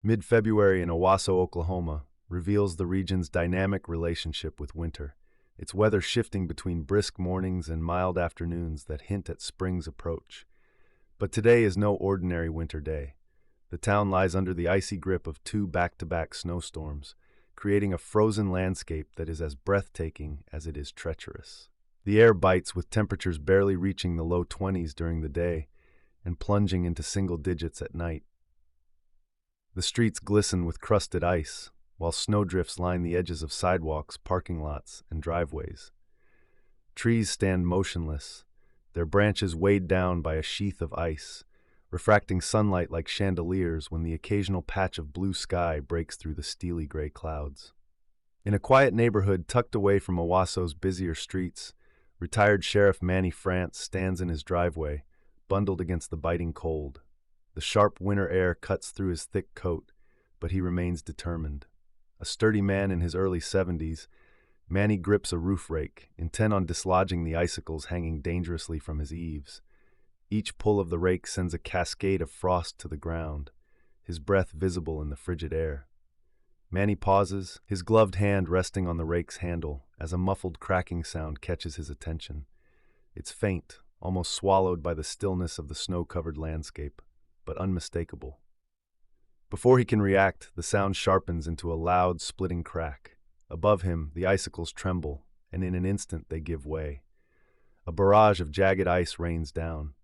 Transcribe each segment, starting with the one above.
Mid-February in Owasso, Oklahoma, reveals the region's dynamic relationship with winter, its weather shifting between brisk mornings and mild afternoons that hint at spring's approach. But today is no ordinary winter day. The town lies under the icy grip of two back-to-back snowstorms, creating a frozen landscape that is as breathtaking as it is treacherous. The air bites with temperatures barely reaching the low 20s during the day and plunging into single digits at night. The streets glisten with crusted ice, while snowdrifts line the edges of sidewalks, parking lots, and driveways. Trees stand motionless, their branches weighed down by a sheath of ice, refracting sunlight like chandeliers when the occasional patch of blue sky breaks through the steely gray clouds. In a quiet neighborhood tucked away from Owasso's busier streets, retired Sheriff Manny France stands in his driveway, bundled against the biting cold. The sharp winter air cuts through his thick coat, but he remains determined. A sturdy man in his early 70s, Manny grips a roof rake, intent on dislodging the icicles hanging dangerously from his eaves. Each pull of the rake sends a cascade of frost to the ground, his breath visible in the frigid air. Manny pauses, his gloved hand resting on the rake's handle, as a muffled cracking sound catches his attention. It's faint, almost swallowed by the stillness of the snow-covered landscape, but unmistakable. Before he can react, the sound sharpens into a loud, splitting crack. Above him, the icicles tremble, and in an instant they give way. A barrage of jagged ice rains down.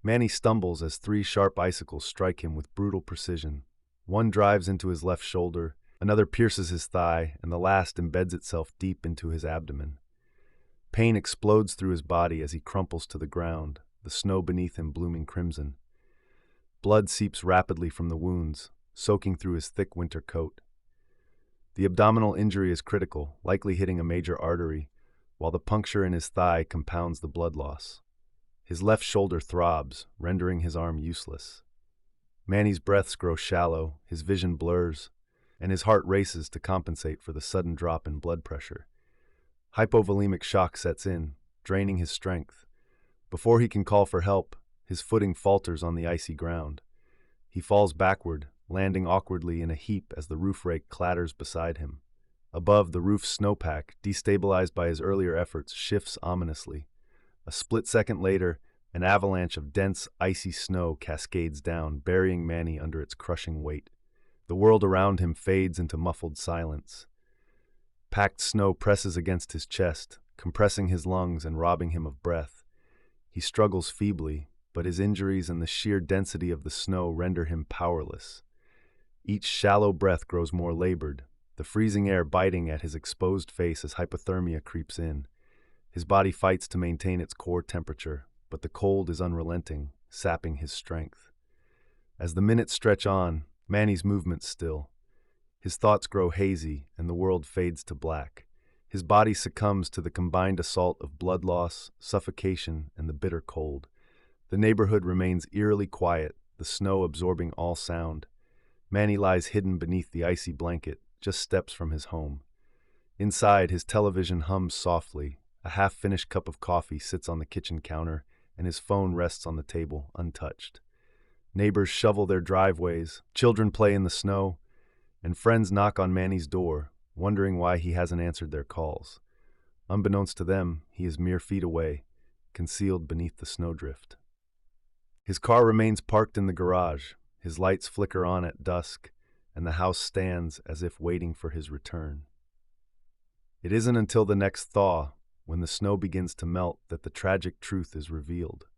Manny stumbles as three sharp icicles strike him with brutal precision. One drives into his left shoulder, another pierces his thigh, and the last embeds itself deep into his abdomen. Pain explodes through his body as he crumples to the ground, the snow beneath him blooming crimson. Blood seeps rapidly from the wounds, soaking through his thick winter coat. The abdominal injury is critical, likely hitting a major artery, while the puncture in his thigh compounds the blood loss. His left shoulder throbs, rendering his arm useless. Manny's breaths grow shallow, his vision blurs, and his heart races to compensate for the sudden drop in blood pressure. Hypovolemic shock sets in, draining his strength. Before he can call for help, his footing falters on the icy ground. He falls backward, landing awkwardly in a heap as the roof rake clatters beside him. Above, the roof's snowpack, destabilized by his earlier efforts, shifts ominously. A split second later, an avalanche of dense, icy snow cascades down, burying Manny under its crushing weight. The world around him fades into muffled silence. Packed snow presses against his chest, compressing his lungs and robbing him of breath. He struggles feebly, but his injuries and the sheer density of the snow render him powerless. Each shallow breath grows more labored, the freezing air biting at his exposed face as hypothermia creeps in. His body fights to maintain its core temperature, but the cold is unrelenting, sapping his strength. As the minutes stretch on, Manny's movements still. His thoughts grow hazy, and the world fades to black. His body succumbs to the combined assault of blood loss, suffocation, and the bitter cold. The neighborhood remains eerily quiet, the snow absorbing all sound. Manny lies hidden beneath the icy blanket, just steps from his home. Inside, his television hums softly. A half-finished cup of coffee sits on the kitchen counter, and his phone rests on the table, untouched. Neighbors shovel their driveways, children play in the snow, and friends knock on Manny's door, wondering why he hasn't answered their calls. Unbeknownst to them, he is mere feet away, concealed beneath the snowdrift. His car remains parked in the garage, his lights flicker on at dusk, and the house stands as if waiting for his return. It isn't until the next thaw, when the snow begins to melt, that the tragic truth is revealed.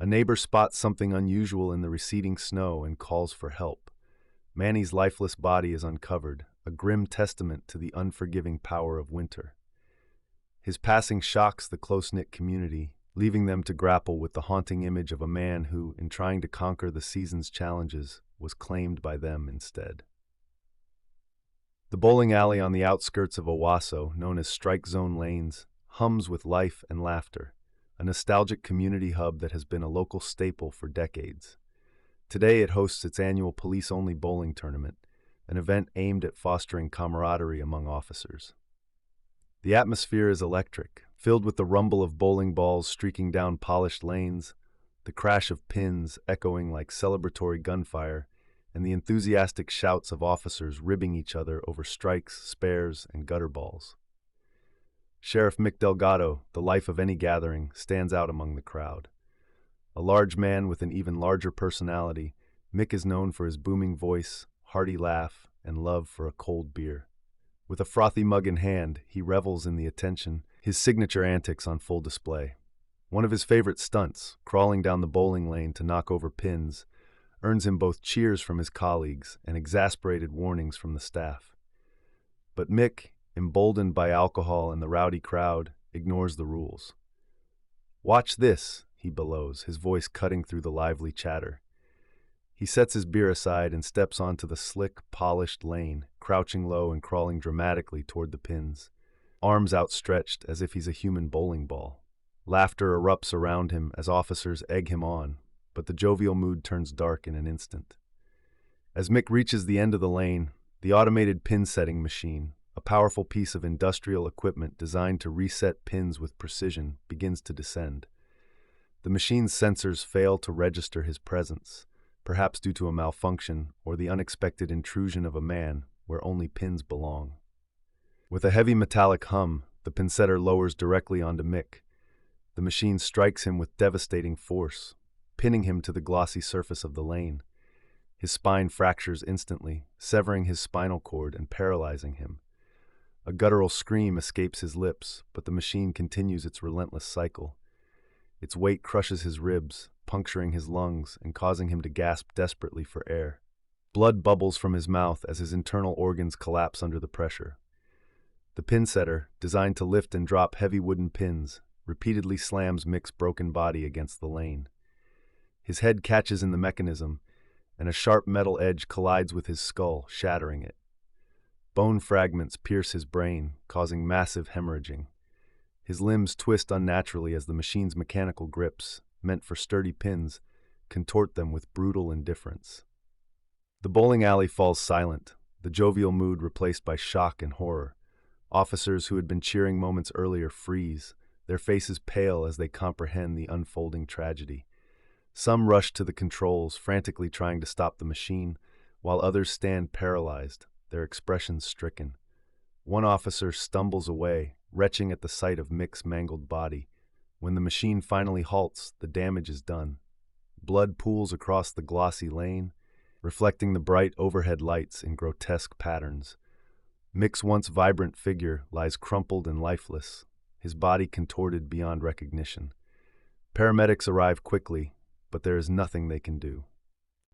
A neighbor spots something unusual in the receding snow and calls for help. Manny's lifeless body is uncovered, a grim testament to the unforgiving power of winter. His passing shocks the close-knit community, leaving them to grapple with the haunting image of a man who, in trying to conquer the season's challenges, was claimed by them instead. The bowling alley on the outskirts of Owasso, known as Strike Zone Lanes, hums with life and laughter, a nostalgic community hub that has been a local staple for decades. Today it hosts its annual police-only bowling tournament, an event aimed at fostering camaraderie among officers. The atmosphere is electric, filled with the rumble of bowling balls streaking down polished lanes, the crash of pins echoing like celebratory gunfire, and the enthusiastic shouts of officers ribbing each other over strikes, spares, and gutter balls. Sheriff Mick Delgado, the life of any gathering, stands out among the crowd. A large man with an even larger personality, Mick is known for his booming voice, hearty laugh, and love for a cold beer. With a frothy mug in hand, he revels in the attention, his signature antics on full display. One of his favorite stunts, crawling down the bowling lane to knock over pins, earns him both cheers from his colleagues and exasperated warnings from the staff. But Mick, emboldened by alcohol and the rowdy crowd, ignores the rules. "Watch this," he bellows, his voice cutting through the lively chatter. He sets his beer aside and steps onto the slick, polished lane, crouching low and crawling dramatically toward the pins, arms outstretched as if he's a human bowling ball. Laughter erupts around him as officers egg him on, but the jovial mood turns dark in an instant. As Mick reaches the end of the lane, the automated pin-setting machine, a powerful piece of industrial equipment designed to reset pins with precision, begins to descend. The machine's sensors fail to register his presence, perhaps due to a malfunction or the unexpected intrusion of a man where only pins belong. With a heavy metallic hum, the pinsetter lowers directly onto Mick. The machine strikes him with devastating force, pinning him to the glossy surface of the lane. His spine fractures instantly, severing his spinal cord and paralyzing him. A guttural scream escapes his lips, but the machine continues its relentless cycle. Its weight crushes his ribs, puncturing his lungs and causing him to gasp desperately for air. Blood bubbles from his mouth as his internal organs collapse under the pressure. The pinsetter, designed to lift and drop heavy wooden pins, repeatedly slams Mick's broken body against the lane. His head catches in the mechanism, and a sharp metal edge collides with his skull, shattering it. Bone fragments pierce his brain, causing massive hemorrhaging. His limbs twist unnaturally as the machine's mechanical grips, meant for sturdy pins, contort them with brutal indifference. The bowling alley falls silent, the jovial mood replaced by shock and horror. Officers who had been cheering moments earlier freeze, their faces pale as they comprehend the unfolding tragedy. Some rush to the controls, frantically trying to stop the machine, while others stand paralyzed, their expressions stricken. One officer stumbles away, retching at the sight of Mick's mangled body. When the machine finally halts, the damage is done. Blood pools across the glossy lane, reflecting the bright overhead lights in grotesque patterns. Mick's once vibrant figure lies crumpled and lifeless, his body contorted beyond recognition. Paramedics arrive quickly, but there is nothing they can do.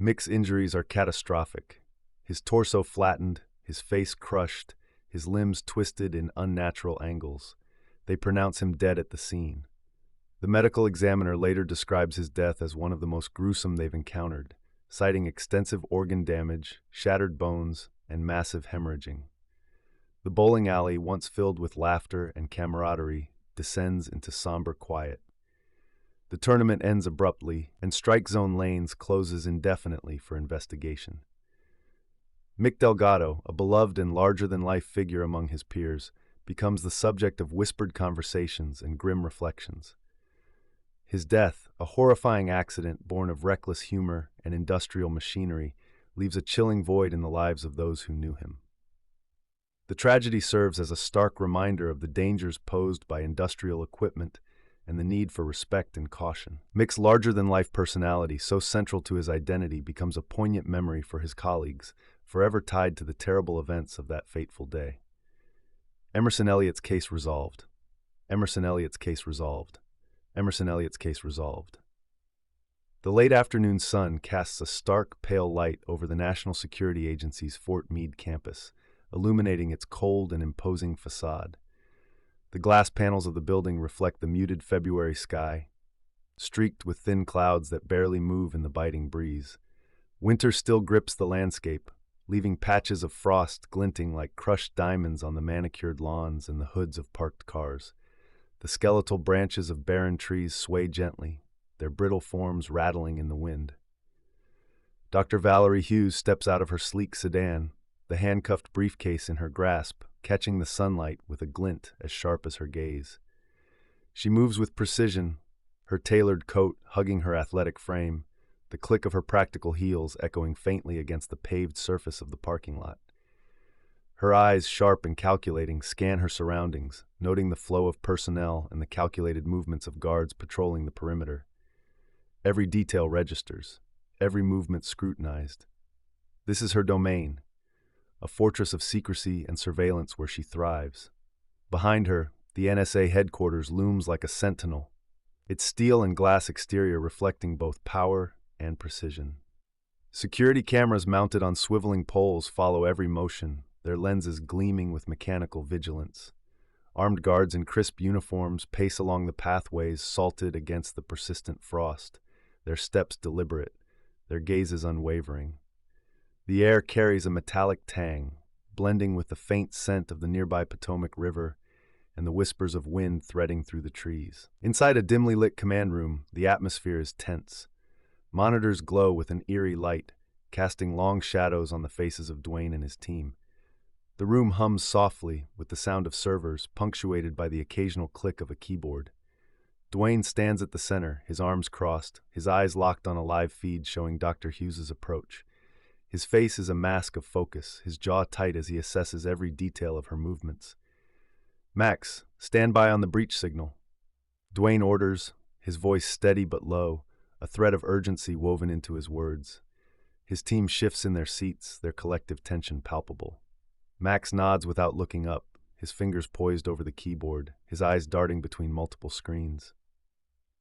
Mick's injuries are catastrophic. His torso flattened, his face crushed, his limbs twisted in unnatural angles. They pronounce him dead at the scene. The medical examiner later describes his death as one of the most gruesome they've encountered, citing extensive organ damage, shattered bones, and massive hemorrhaging. The bowling alley, once filled with laughter and camaraderie, descends into somber quiet. The tournament ends abruptly, and Strike Zone Lanes closes indefinitely for investigation. Mick Delgado, a beloved and larger-than-life figure among his peers, becomes the subject of whispered conversations and grim reflections. His death, a horrifying accident born of reckless humor and industrial machinery, leaves a chilling void in the lives of those who knew him. The tragedy serves as a stark reminder of the dangers posed by industrial equipment and the need for respect and caution. Mick's larger-than-life personality, so central to his identity, becomes a poignant memory for his colleagues, forever tied to the terrible events of that fateful day. Emerson Elliott's case resolved. Emerson Elliott's case resolved. Emerson Elliott's case resolved. The late afternoon sun casts a stark, pale light over the National Security Agency's Fort Meade campus, illuminating its cold and imposing facade. The glass panels of the building reflect the muted February sky, streaked with thin clouds that barely move in the biting breeze. Winter still grips the landscape, leaving patches of frost glinting like crushed diamonds on the manicured lawns and the hoods of parked cars. The skeletal branches of barren trees sway gently, their brittle forms rattling in the wind. Dr. Valerie Hughes steps out of her sleek sedan, the handcuffed briefcase in her grasp, catching the sunlight with a glint as sharp as her gaze. She moves with precision, her tailored coat hugging her athletic frame, the click of her practical heels echoing faintly against the paved surface of the parking lot. Her eyes, sharp and calculating, scan her surroundings, noting the flow of personnel and the calculated movements of guards patrolling the perimeter. Every detail registers, every movement scrutinized. This is her domain, a fortress of secrecy and surveillance where she thrives. Behind her, the NSA headquarters looms like a sentinel, its steel and glass exterior reflecting both power and precision. Security cameras mounted on swiveling poles follow every motion, their lenses gleaming with mechanical vigilance. Armed guards in crisp uniforms pace along the pathways salted against the persistent frost, their steps deliberate, their gazes unwavering. The air carries a metallic tang, blending with the faint scent of the nearby Potomac River and the whispers of wind threading through the trees. Inside a dimly lit command room, the atmosphere is tense. Monitors glow with an eerie light, casting long shadows on the faces of Dwayne and his team. The room hums softly, with the sound of servers, punctuated by the occasional click of a keyboard. Dwayne stands at the center, his arms crossed, his eyes locked on a live feed showing Dr. Hughes's approach. His face is a mask of focus, his jaw tight as he assesses every detail of her movements. "Max, stand by on the breach signal." Dwayne orders, his voice steady but low, a thread of urgency woven into his words. His team shifts in their seats, their collective tension palpable. Max nods without looking up, his fingers poised over the keyboard, his eyes darting between multiple screens.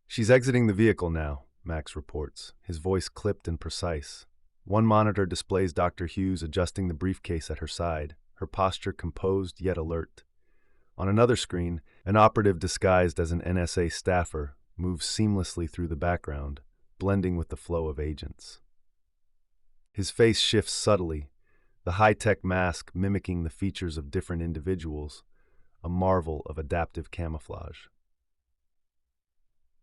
"She's exiting the vehicle now," Max reports, his voice clipped and precise. One monitor displays Dr. Hughes adjusting the briefcase at her side, her posture composed yet alert. On another screen, an operative disguised as an NSA staffer moves seamlessly through the background, blending with the flow of agents. His face shifts subtly, the high-tech mask mimicking the features of different individuals, a marvel of adaptive camouflage.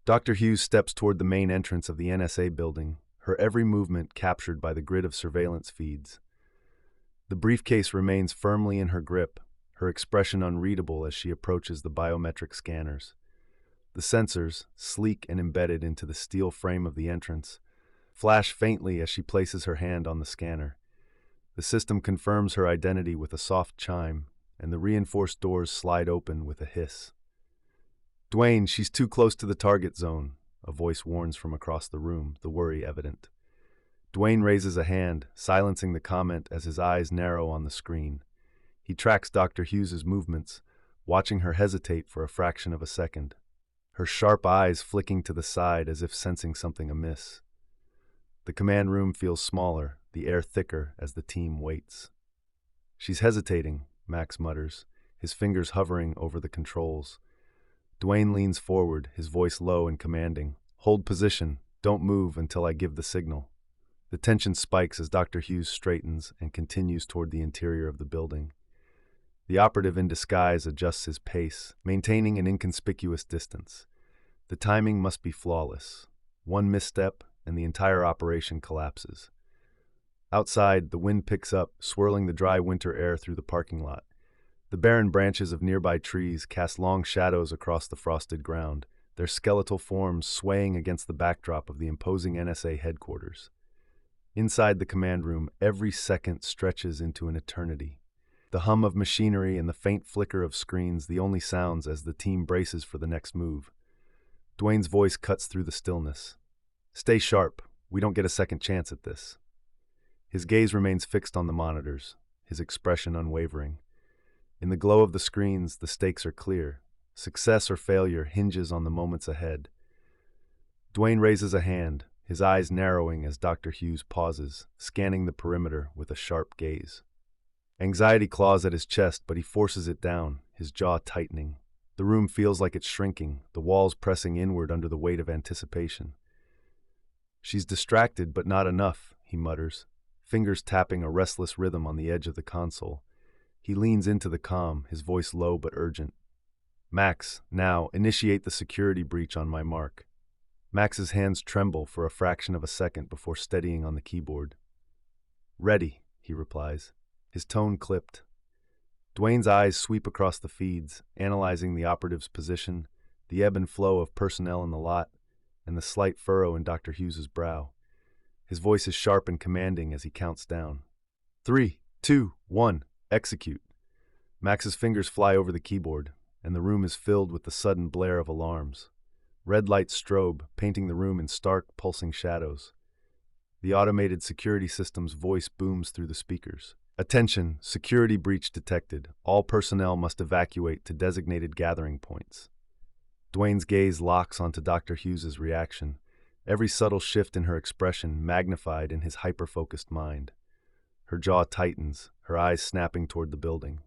Dr. Hughes steps toward the main entrance of the NSA building, her every movement captured by the grid of surveillance feeds. The briefcase remains firmly in her grip, her expression unreadable as she approaches the biometric scanners. The sensors, sleek and embedded into the steel frame of the entrance, flash faintly as she places her hand on the scanner. The system confirms her identity with a soft chime, and the reinforced doors slide open with a hiss. "Dwayne, she's too close to the target zone," a voice warns from across the room, the worry evident. Dwayne raises a hand, silencing the comment as his eyes narrow on the screen. He tracks Dr. Hughes's movements, watching her hesitate for a fraction of a second, her sharp eyes flicking to the side as if sensing something amiss. The command room feels smaller, the air thicker as the team waits. "She's hesitating," Max mutters, his fingers hovering over the controls. Dwayne leans forward, his voice low and commanding. "Hold position. Don't move until I give the signal." The tension spikes as Dr. Hughes straightens and continues toward the interior of the building. The operative in disguise adjusts his pace, maintaining an inconspicuous distance. The timing must be flawless. One misstep, and the entire operation collapses. Outside, the wind picks up, swirling the dry winter air through the parking lot. The barren branches of nearby trees cast long shadows across the frosted ground, their skeletal forms swaying against the backdrop of the imposing NSA headquarters. Inside the command room, every second stretches into an eternity. The hum of machinery and the faint flicker of screens the only sounds as the team braces for the next move. Dwayne's voice cuts through the stillness. "Stay sharp. We don't get a second chance at this." His gaze remains fixed on the monitors, his expression unwavering. In the glow of the screens, the stakes are clear. Success or failure hinges on the moments ahead. Dwayne raises a hand, his eyes narrowing as Dr. Hughes pauses, scanning the perimeter with a sharp gaze. Anxiety claws at his chest, but he forces it down, his jaw tightening. The room feels like it's shrinking, the walls pressing inward under the weight of anticipation. "She's distracted, but not enough," he mutters, fingers tapping a restless rhythm on the edge of the console. He leans into the comm, his voice low but urgent. "Max, now, initiate the security breach on my mark." Max's hands tremble for a fraction of a second before steadying on the keyboard. "Ready," he replies, his tone clipped. Dwayne's eyes sweep across the feeds, analyzing the operative's position, the ebb and flow of personnel in the lot, and the slight furrow in Dr. Hughes's brow. His voice is sharp and commanding as he counts down. 3, 2, 1, execute. Max's fingers fly over the keyboard, and the room is filled with the sudden blare of alarms. Red lights strobe, painting the room in stark, pulsing shadows. The automated security system's voice booms through the speakers. Attention, security breach detected. All personnel must evacuate to designated gathering points. Dwayne's gaze locks onto Dr. Hughes's reaction, every subtle shift in her expression magnified in his hyper-focused mind. Her jaw tightens, her eyes snapping toward the building.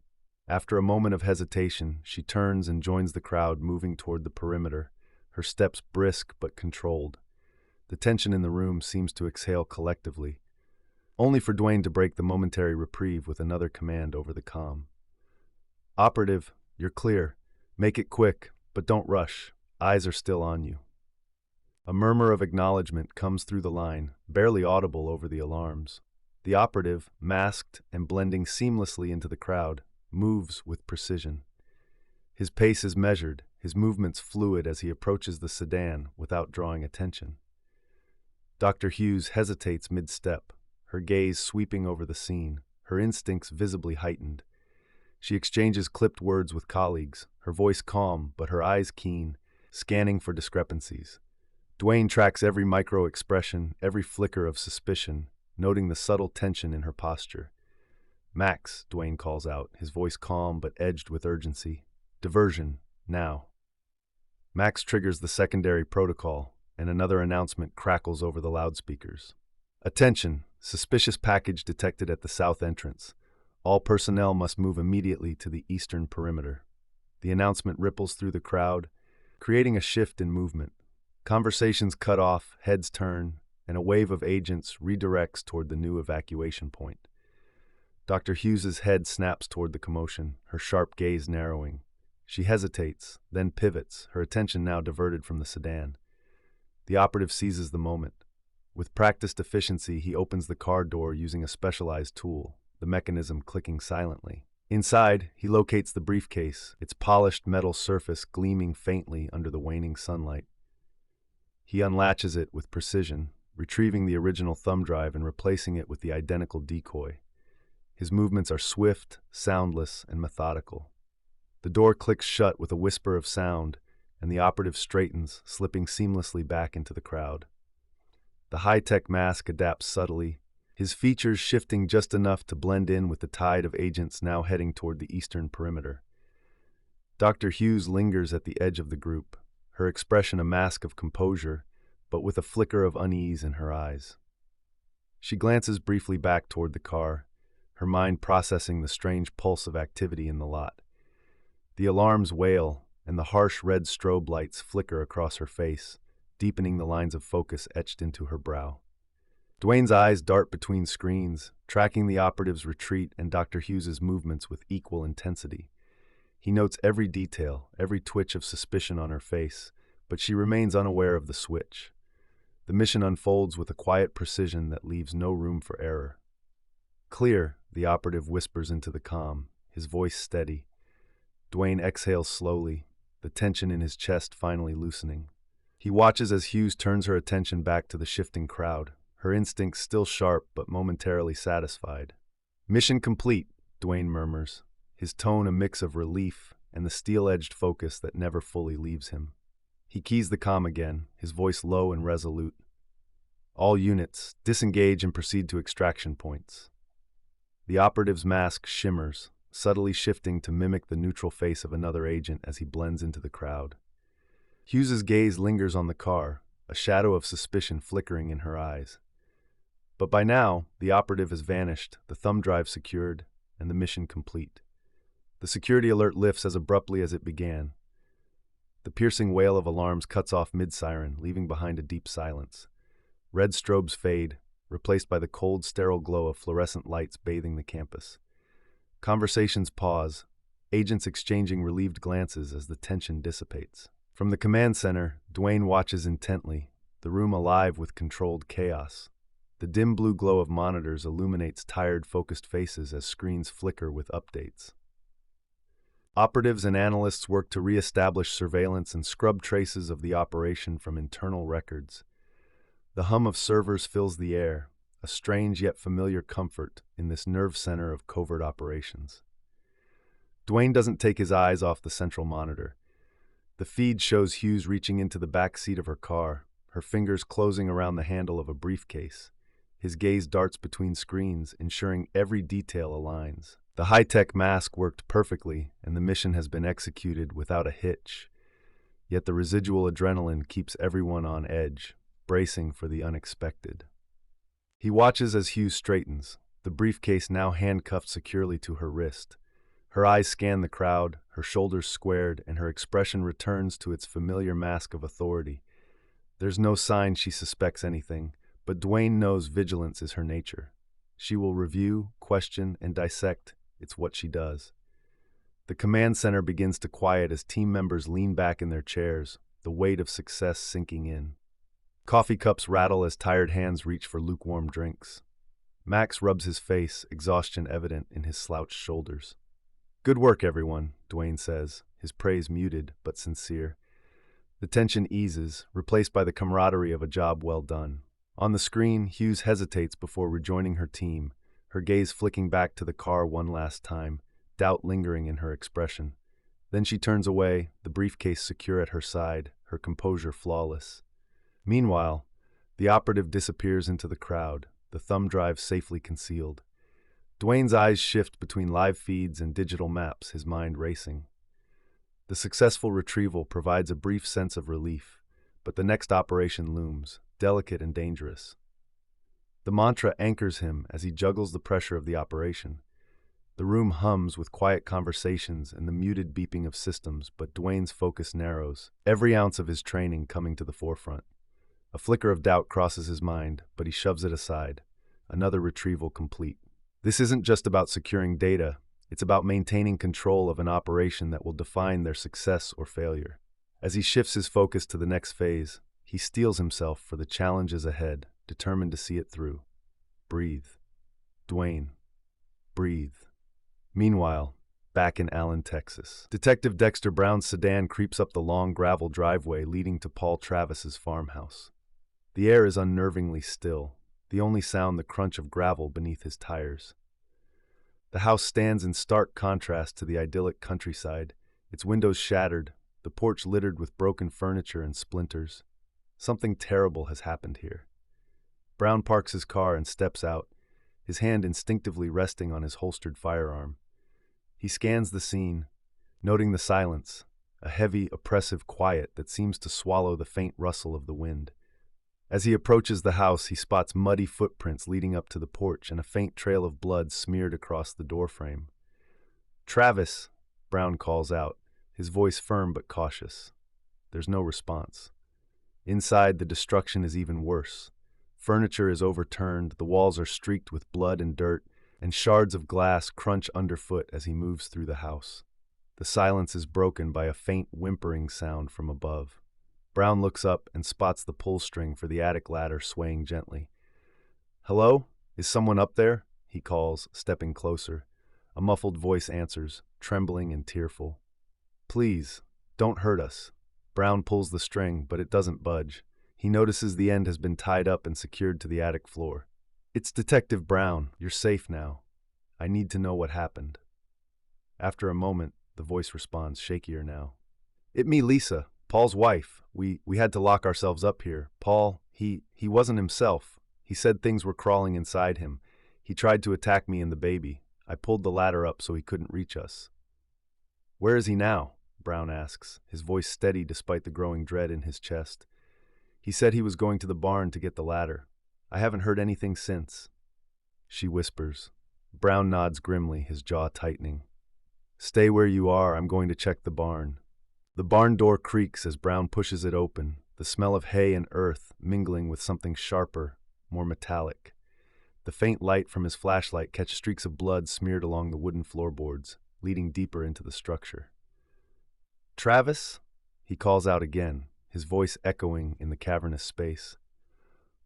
After a moment of hesitation, she turns and joins the crowd moving toward the perimeter, her steps brisk but controlled. The tension in the room seems to exhale collectively, only for Dwayne to break the momentary reprieve with another command over the comm. Operative, you're clear. Make it quick, but don't rush. Eyes are still on you. A murmur of acknowledgement comes through the line, barely audible over the alarms. The operative, masked and blending seamlessly into the crowd, moves with precision. His pace is measured, his movements fluid as he approaches the sedan without drawing attention. Dr. Hughes hesitates mid-step, her gaze sweeping over the scene, her instincts visibly heightened. She exchanges clipped words with colleagues, her voice calm but her eyes keen, scanning for discrepancies. Dwayne tracks every micro-expression, every flicker of suspicion, noting the subtle tension in her posture. Max, Dwayne calls out, his voice calm but edged with urgency. Diversion, now. Max triggers the secondary protocol, and another announcement crackles over the loudspeakers. Attention! Suspicious package detected at the south entrance. All personnel must move immediately to the eastern perimeter. The announcement ripples through the crowd, creating a shift in movement. Conversations cut off, heads turn, and a wave of agents redirects toward the new evacuation point. Dr. Hughes's head snaps toward the commotion, her sharp gaze narrowing. She hesitates, then pivots, her attention now diverted from the sedan. The operative seizes the moment. With practiced efficiency, he opens the car door using a specialized tool, the mechanism clicking silently. Inside, he locates the briefcase, its polished metal surface gleaming faintly under the waning sunlight. He unlatches it with precision, retrieving the original thumb drive and replacing it with the identical decoy. His movements are swift, soundless, and methodical. The door clicks shut with a whisper of sound, and the operative straightens, slipping seamlessly back into the crowd. The high-tech mask adapts subtly, his features shifting just enough to blend in with the tide of agents now heading toward the eastern perimeter. Dr. Hughes lingers at the edge of the group, her expression a mask of composure, but with a flicker of unease in her eyes. She glances briefly back toward the car, her mind processing the strange pulse of activity in the lot. The alarms wail, and the harsh red strobe lights flicker across her face, deepening the lines of focus etched into her brow. Dwayne's eyes dart between screens, tracking the operative's retreat and Dr. Hughes's movements with equal intensity. He notes every detail, every twitch of suspicion on her face, but she remains unaware of the switch. The mission unfolds with a quiet precision that leaves no room for error. Clear, the operative whispers into the comm, his voice steady. Dwayne exhales slowly, the tension in his chest finally loosening. He watches as Hughes turns her attention back to the shifting crowd, her instincts still sharp but momentarily satisfied. Mission complete, Dwayne murmurs, his tone a mix of relief and the steel-edged focus that never fully leaves him. He keys the comm again, his voice low and resolute. All units, disengage and proceed to extraction points. The operative's mask shimmers, subtly shifting to mimic the neutral face of another agent as he blends into the crowd. Hughes's gaze lingers on the car, a shadow of suspicion flickering in her eyes. But by now, the operative has vanished, the thumb drive secured, and the mission complete. The security alert lifts as abruptly as it began. The piercing wail of alarms cuts off mid-siren, leaving behind a deep silence. Red strobes fade, replaced by the cold, sterile glow of fluorescent lights bathing the campus. Conversations pause, agents exchanging relieved glances as the tension dissipates. From the command center, Dwayne watches intently, the room alive with controlled chaos. The dim blue glow of monitors illuminates tired, focused faces as screens flicker with updates. Operatives and analysts work to re-establish surveillance and scrub traces of the operation from internal records. The hum of servers fills the air, a strange yet familiar comfort in this nerve center of covert operations. Dwayne doesn't take his eyes off the central monitor. The feed shows Hughes reaching into the back seat of her car, her fingers closing around the handle of a briefcase. His gaze darts between screens, ensuring every detail aligns. The high-tech mask worked perfectly, and the mission has been executed without a hitch. Yet the residual adrenaline keeps everyone on edge, bracing for the unexpected. He watches as Hughes straightens, the briefcase now handcuffed securely to her wrist. Her eyes scan the crowd, her shoulders squared, and her expression returns to its familiar mask of authority. There's no sign she suspects anything, but Dwayne knows vigilance is her nature. She will review, question, and dissect. It's what she does. The command center begins to quiet as team members lean back in their chairs, the weight of success sinking in. Coffee cups rattle as tired hands reach for lukewarm drinks. Max rubs his face, exhaustion evident in his slouched shoulders. "Good work, everyone," Dwayne says, his praise muted but sincere. The tension eases, replaced by the camaraderie of a job well done. On the screen, Hughes hesitates before rejoining her team, her gaze flicking back to the car one last time, doubt lingering in her expression. Then she turns away, the briefcase secure at her side, her composure flawless. Meanwhile, the operative disappears into the crowd, the thumb drive safely concealed. Dwayne's eyes shift between live feeds and digital maps, his mind racing. The successful retrieval provides a brief sense of relief, but the next operation looms, delicate and dangerous. The mantra anchors him as he juggles the pressure of the operation. The room hums with quiet conversations and the muted beeping of systems, but Dwayne's focus narrows, every ounce of his training coming to the forefront. A flicker of doubt crosses his mind, but he shoves it aside. Another retrieval complete. This isn't just about securing data, it's about maintaining control of an operation that will define their success or failure. As he shifts his focus to the next phase, he steels himself for the challenges ahead, determined to see it through. Breathe. Dwayne. Breathe. Meanwhile, back in Allen, Texas, Detective Dexter Brown's sedan creeps up the long gravel driveway leading to Paul Travis's farmhouse. The air is unnervingly still, the only sound the crunch of gravel beneath his tires. The house stands in stark contrast to the idyllic countryside, its windows shattered, the porch littered with broken furniture and splinters. Something terrible has happened here. Brown parks his car and steps out, his hand instinctively resting on his holstered firearm. He scans the scene, noting the silence, a heavy, oppressive quiet that seems to swallow the faint rustle of the wind. As he approaches the house, he spots muddy footprints leading up to the porch and a faint trail of blood smeared across the doorframe. "Travis," Brown calls out, his voice firm but cautious. There's no response. Inside, the destruction is even worse. Furniture is overturned, the walls are streaked with blood and dirt, and shards of glass crunch underfoot as he moves through the house. The silence is broken by a faint whimpering sound from above. Brown looks up and spots the pull string for the attic ladder swaying gently. "Hello? Is someone up there?" he calls, stepping closer. A muffled voice answers, trembling and tearful. "Please, don't hurt us." Brown pulls the string, but it doesn't budge. He notices the end has been tied up and secured to the attic floor. "It's Detective Brown. You're safe now. I need to know what happened." After a moment, the voice responds, shakier now. "It me, Lisa, Paul's wife. We had to lock ourselves up here. Paul, he wasn't himself. He said things were crawling inside him. He tried to attack me and the baby. I pulled the ladder up so he couldn't reach us." "Where is he now?" Brown asks, his voice steady despite the growing dread in his chest. "He said he was going to the barn to get the ladder. I haven't heard anything since." She whispers. Brown nods grimly, his jaw tightening. "Stay where you are. I'm going to check the barn." The barn door creaks as Brown pushes it open, the smell of hay and earth mingling with something sharper, more metallic. The faint light from his flashlight catches streaks of blood smeared along the wooden floorboards, leading deeper into the structure. "Travis?" he calls out again, his voice echoing in the cavernous space.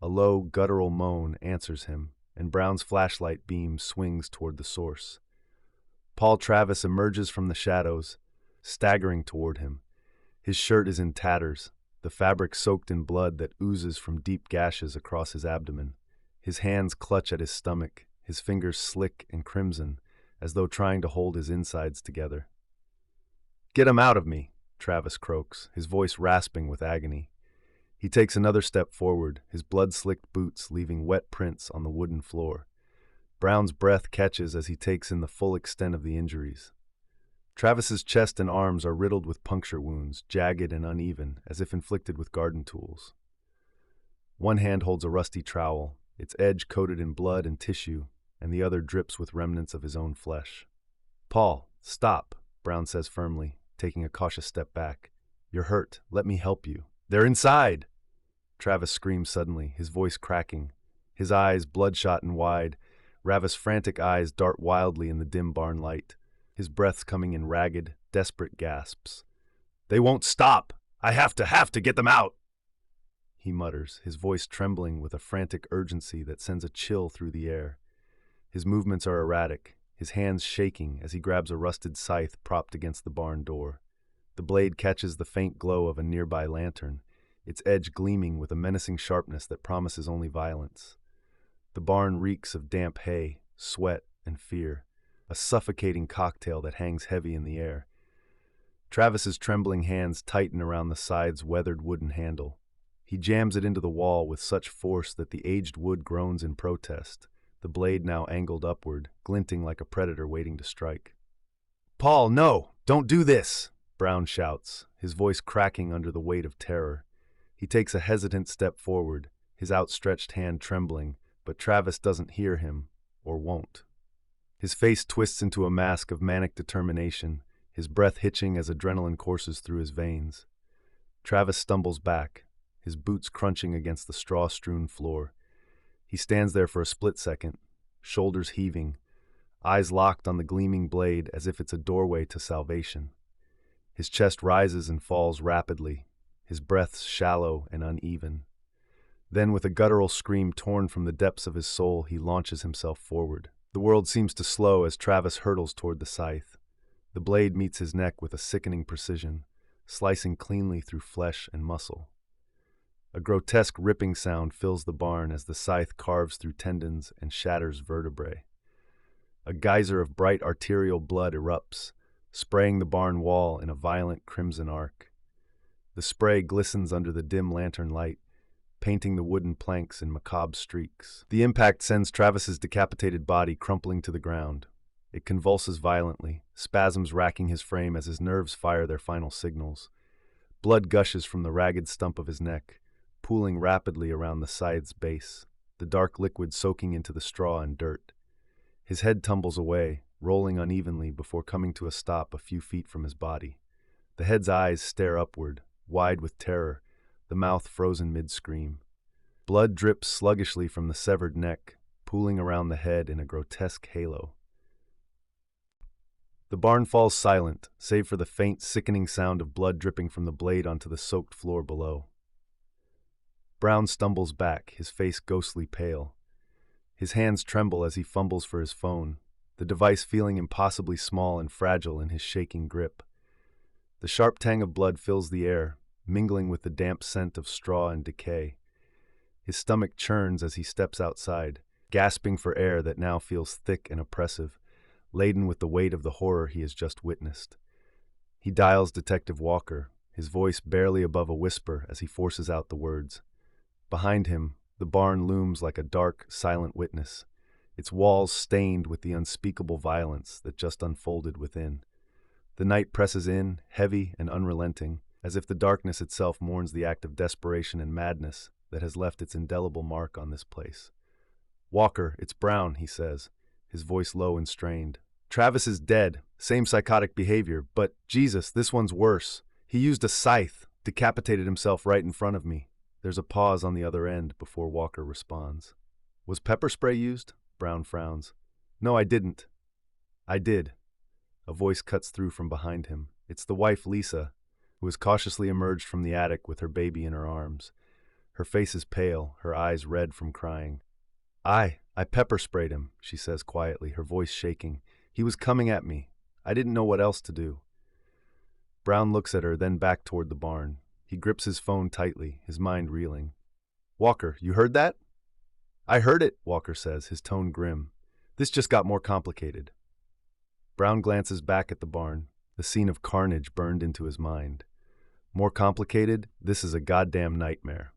A low, guttural moan answers him, and Brown's flashlight beam swings toward the source. Paul Travis emerges from the shadows, staggering toward him. His shirt is in tatters, the fabric soaked in blood that oozes from deep gashes across his abdomen. His hands clutch at his stomach, his fingers slick and crimson, as though trying to hold his insides together. "Get him out of me," Travis croaks, his voice rasping with agony. He takes another step forward, his blood-slicked boots leaving wet prints on the wooden floor. Brown's breath catches as he takes in the full extent of the injuries. Travis's chest and arms are riddled with puncture wounds, jagged and uneven, as if inflicted with garden tools. One hand holds a rusty trowel, its edge coated in blood and tissue, and the other drips with remnants of his own flesh. "Paul, stop," Brown says firmly, taking a cautious step back. "You're hurt. Let me help you." "They're inside!" Travis screams suddenly, his voice cracking. His eyes, bloodshot and wide, Ravis' frantic eyes dart wildly in the dim barn light, his breaths coming in ragged, desperate gasps. "They won't stop! I have to get them out!" He mutters, his voice trembling with a frantic urgency that sends a chill through the air. His movements are erratic, his hands shaking as he grabs a rusted scythe propped against the barn door. The blade catches the faint glow of a nearby lantern, its edge gleaming with a menacing sharpness that promises only violence. The barn reeks of damp hay, sweat, and fear, a suffocating cocktail that hangs heavy in the air. Travis's trembling hands tighten around the scythe's weathered wooden handle. He jams it into the wall with such force that the aged wood groans in protest, the blade now angled upward, glinting like a predator waiting to strike. "Paul, no! Don't do this!" Brown shouts, his voice cracking under the weight of terror. He takes a hesitant step forward, his outstretched hand trembling, but Travis doesn't hear him, or won't. His face twists into a mask of manic determination, his breath hitching as adrenaline courses through his veins. Travis stumbles back, his boots crunching against the straw-strewn floor. He stands there for a split second, shoulders heaving, eyes locked on the gleaming blade as if it's a doorway to salvation. His chest rises and falls rapidly, his breaths shallow and uneven. Then, with a guttural scream torn from the depths of his soul, he launches himself forward. The world seems to slow as Travis hurtles toward the scythe. The blade meets his neck with a sickening precision, slicing cleanly through flesh and muscle. A grotesque ripping sound fills the barn as the scythe carves through tendons and shatters vertebrae. A geyser of bright arterial blood erupts, spraying the barn wall in a violent crimson arc. The spray glistens under the dim lantern light, painting the wooden planks in macabre streaks. The impact sends Travis's decapitated body crumpling to the ground. It convulses violently, spasms racking his frame as his nerves fire their final signals. Blood gushes from the ragged stump of his neck, pooling rapidly around the scythe's base, the dark liquid soaking into the straw and dirt. His head tumbles away, rolling unevenly before coming to a stop a few feet from his body. The head's eyes stare upward, wide with terror, the mouth frozen mid-scream. Blood drips sluggishly from the severed neck, pooling around the head in a grotesque halo. The barn falls silent, save for the faint, sickening sound of blood dripping from the blade onto the soaked floor below. Brown stumbles back, his face ghostly pale. His hands tremble as he fumbles for his phone, the device feeling impossibly small and fragile in his shaking grip. The sharp tang of blood fills the air, mingling with the damp scent of straw and decay. His stomach churns as he steps outside, gasping for air that now feels thick and oppressive, laden with the weight of the horror he has just witnessed. He dials Detective Walker, his voice barely above a whisper as he forces out the words. Behind him, the barn looms like a dark, silent witness, its walls stained with the unspeakable violence that just unfolded within. The night presses in, heavy and unrelenting, as if the darkness itself mourns the act of desperation and madness that has left its indelible mark on this place. "Walker, it's Brown," he says, his voice low and strained. "Travis is dead, same psychotic behavior, but Jesus, this one's worse. He used a scythe, decapitated himself right in front of me." There's a pause on the other end before Walker responds. "Was pepper spray used?" Brown frowns. "No, I didn't." "I did." A voice cuts through from behind him. It's the wife, Lisa, who has cautiously emerged from the attic with her baby in her arms. Her face is pale, her eyes red from crying. I pepper sprayed him," she says quietly, her voice shaking. "He was coming at me. I didn't know what else to do." Brown looks at her, then back toward the barn. He grips his phone tightly, his mind reeling. Walker, you heard that? I heard it, Walker says, his tone grim. This just got more complicated. Brown glances back at the barn. The scene of carnage burned into his mind. More complicated? This is a goddamn nightmare.